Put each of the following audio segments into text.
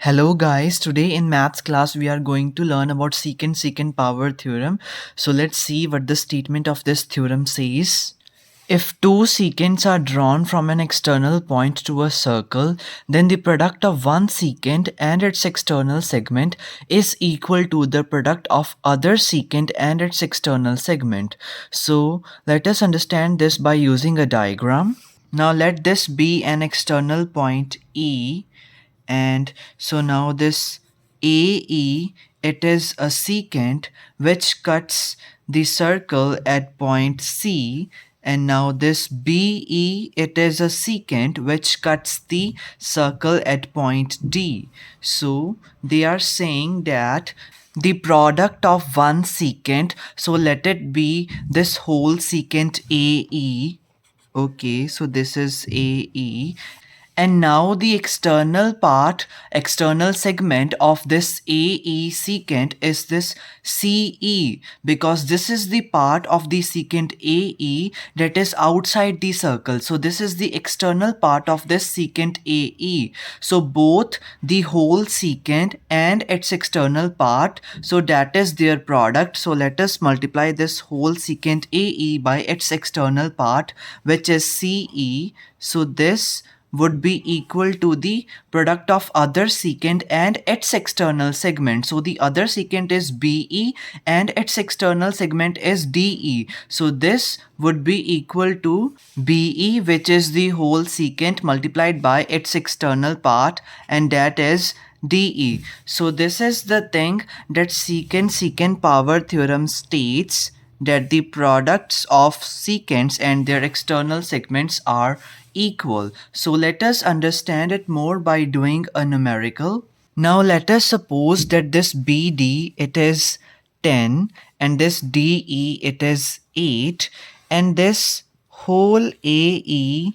Hello guys, today in maths class we are going to learn about secant-secant power theorem. So let's see what the statement of this theorem says. If two secants are drawn from an external point to a circle, then the product of one secant and its external segment is equal to the product of other secant and its external segment. So let us understand this by using a diagram. Now let this be an external point E. And so now this AE, it is a secant which cuts the circle at point C, and now this BE, it is a secant which cuts the circle at point D. So they are saying that the product of one secant, so let it be this whole secant AE. Okay, so this is AE. And now the external segment of this AE secant is this CE, because this is the part of the secant AE that is outside the circle. So this is the external part of this secant AE. So both the whole secant and its external part, so that is their product. So let us multiply this whole secant AE by its external part, which is CE. So this would be equal to the product of other secant and its external segment. So the other secant is BE and its external segment is DE. So this would be equal to BE, which is the whole secant, multiplied by its external part, and that is DE. So this is the thing that secant-secant power theorem states, that the products of secants and their external segments are equal. So let us understand it more by doing a numerical. Now let us suppose that this BD, it is 10, and this DE, it is 8, and this whole AE,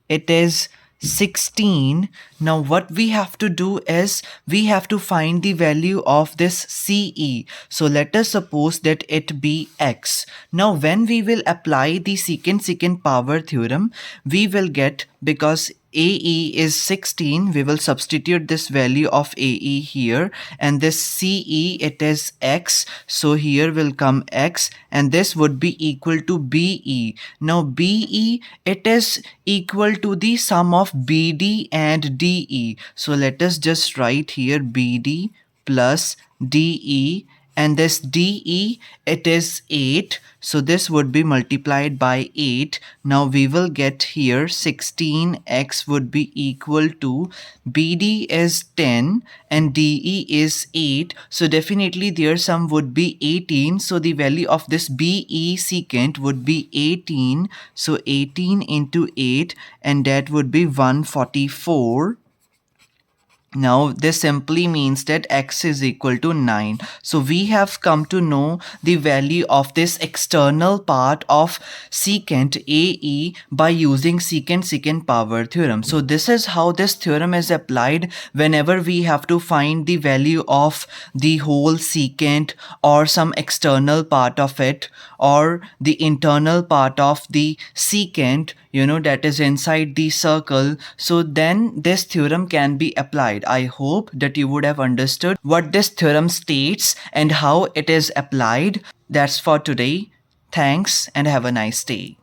it is 16. Now what we have to do is we have to find the value of this CE. So let us suppose that it be X. Now when we will apply the secant-secant power theorem, we will get, because AE is 16, we will substitute this value of AE here, and this CE, it is X, so here will come X, and this would be equal to BE. Now BE, it is equal to the sum of BD and DE. So let us just write here BD plus DE, and this DE, it is 8, so this would be multiplied by 8. Now we will get here 16x would be equal to BD is 10 and DE is 8, so definitely their sum would be 18. So the value of this BE secant would be 18, so 18 into 8, and that would be 144. Now this simply means that X is equal to 9. So we have come to know the value of this external part of secant AE by using secant-secant power theorem. So this is how this theorem is applied whenever we have to find the value of the whole secant or some external part of it, or the internal part of the secant, that is inside the circle. So then this theorem can be applied. I hope that you would have understood what this theorem states and how it is applied. That's for today. Thanks and have a nice day.